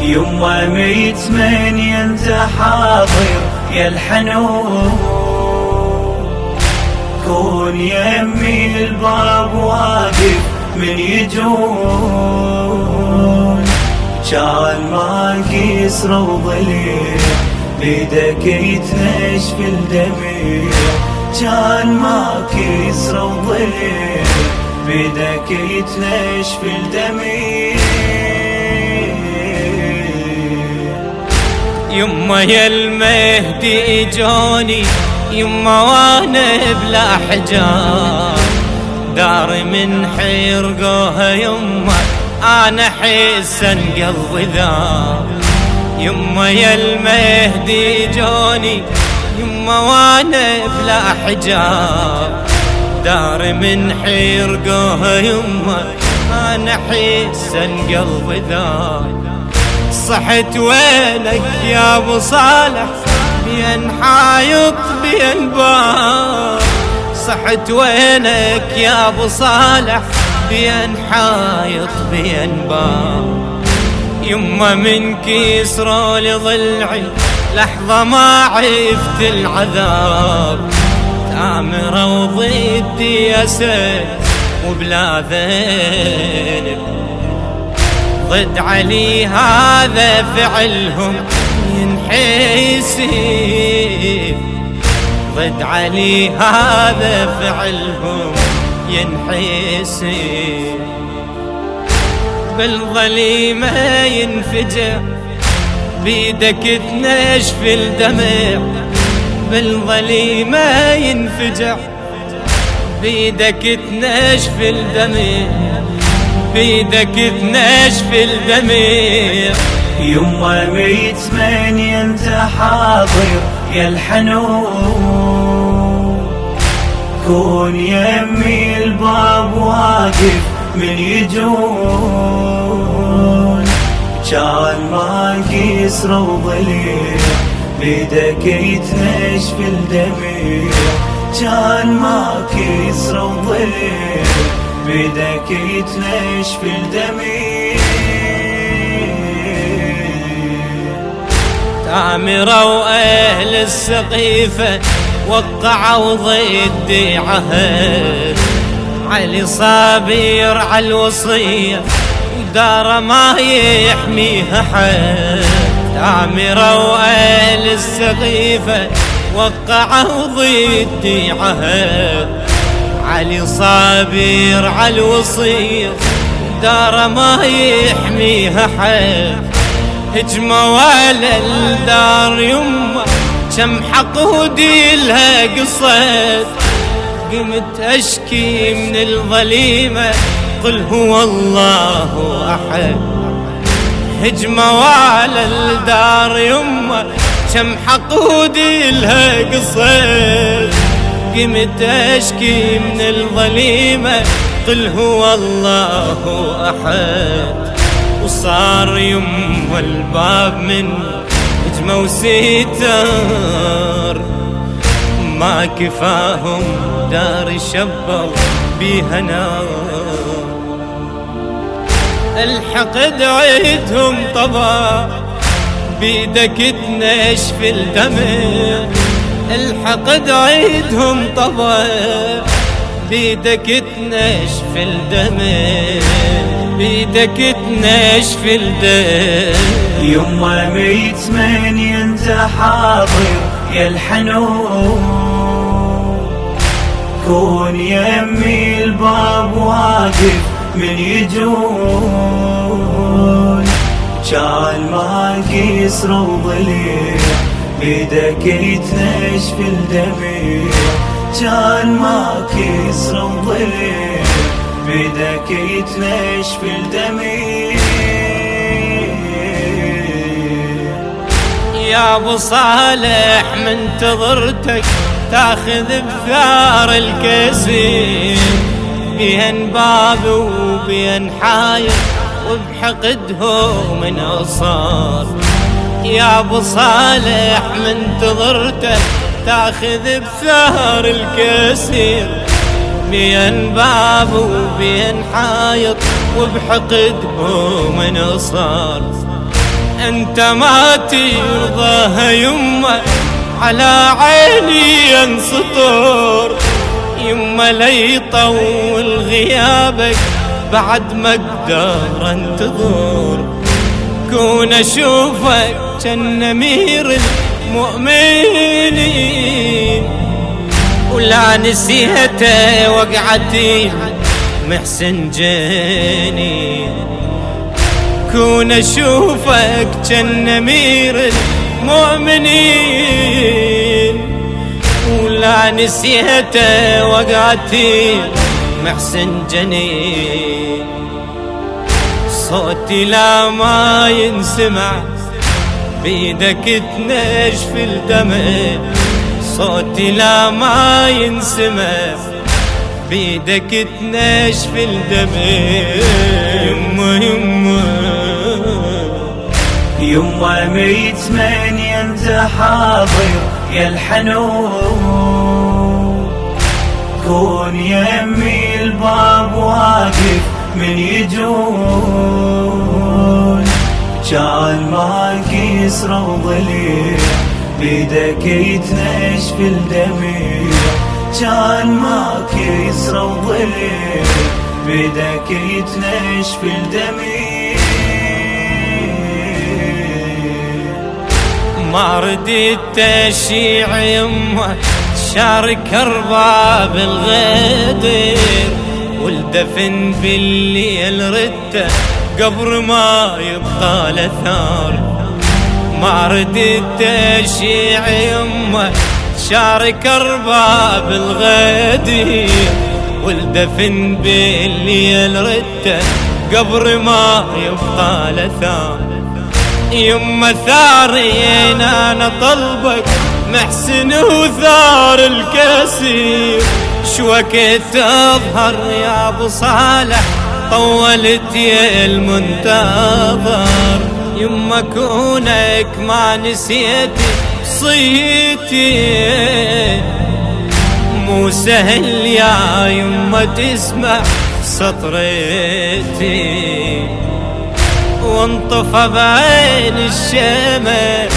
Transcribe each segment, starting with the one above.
يما ميت من انت حاضر يا الحنون، كون يمي الباب واقف من يجون، كان ما كسر وضليع بيدك يتنشف الدميع، كان ما كسر وضليع بيدك يتنشف الدميع. يما يا المهدي اجوني يما وانا بلا حجاب، داري من حرقوها يما انا حسن قلبي ذاب. يما يا المهدي جوني يما وانا بلا حجاب، داري من حرقوها يما انا حسن قلبي ذاب. صحت وينك يا ابو صالح بين حايط بين باب، صحت وينك يا ابو صالح بين حايط بين باب. يما من كسروا لضلعي لحظة ما عرفت العذاب، تامروا ضدي يا سيد وبلا ذنب، ضد علي هذا فعلهم ينحسب، ضد علي هذا فعلهم ينحسب. بالظليمة ينفجع بيدك تنشف الدمع، بالظليمة ينفجع بيدك تنشف الدمع، بيدك تنشف الدمع. يما ميت من انت حاضر يا الحنون، كون يمي الباب واقف من يجون، كان ما كسر وضليع بيدك يتنشف الدميع، كان ما كسر وضليع بيدك يتنشف الدميع. تامروا اهل السقيفة وقعوا ضدي عهد، علي صابر على الوصية ودار ما يحميها حد. تامروا اهل السقيفة وقعوا ضدي عهد، علي صابر على الوصية دار ما يحميها حد. هجموا على الدار يما كم حقودي لها قصد، قمت اشكي من الظليمة قل هو الله احد. هجموا على الدار يما كم حقودي لها قصد، قمت اشكي من الظليمة قل هو الله احد. وصار يما الباب من هجمة وستار، ما كفاهم دار شبوا بيها نار. الحقد عيدهم طبع بيدك تنشف الدمع، الحقد عيدهم طبع بيدك تنشف الدمع، بيدك تنشف الدمع. يما ميت من انت حاضر يا الحنون، كون يمي الباب واقف من يجون، كان ما كسر وضليع بيدك يتنشف الدميع، كان ما كسر وضليع بيدك يتنشف الدميع. يا ابو صالح منتظرتك تاخذ بثار الكسير، بين باب وبين حايط وبحقدهم انصار. يا ابو صالح منتظرتك تاخذ بثار الكسير، بين باب وبين حايط وبحقدهم انصار. انت ما ترضاها يمه على عيني انسطر، يمه لي يطول غيابك بعد ما اقدر انتظر، كون اشوفك كان امير المؤمنين، ولا نسيته وقعتي محسن جاني، كون اشوفك كان امير المؤمنين، ولا نسيته وقعتي محسن جنين، صوتي لا ما ينسمع بيدك تنشف الدمع، صوتي لا ما ينسمع بيدك تنشف الدمع، يمه يمه يمه ميتمني انت حاضر يا الحنون، كون يمي الباب واقف من يجون، كان ما كسر وضليع بيدك يتنشف الدميع، كان ما كسر وضليع بيدك يتنشف الدميع، ما رديت تشيع يمه شارك ارباب الغدر، والدفن بالليل رده قبر ما يبقى الاثار، ما رديت تشيع يمه شارك ارباب الغدر، والدفن بالليل رده قبر ما يبقى الاثار، يمه ثارين انا طلبك محسن وثار الكسير، شوكت تظهر يا ابو صالح طولت يا المنتظر، يما كونك ما نسيتي صيتي، مو سهل يا يما تسمع سطرتي، وانطفى بعين الشمع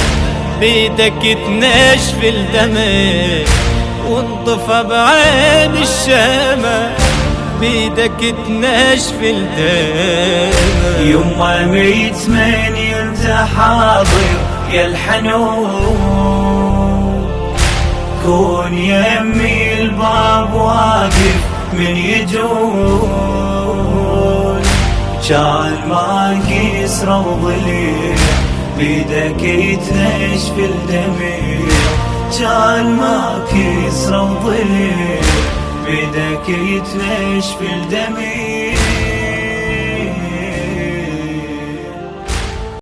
بيدك تنشف الدمع، وانطفى بعين الشمع بيدك تنشف الدمع، يمه ميتمني انت حاضر يا الحنون، كون يمي الباب واقف من يجون، كان ما كسر وضليع بيدك يتنشف الدميع، كان ما كسر وضليع بيدك يتنشف الدميع.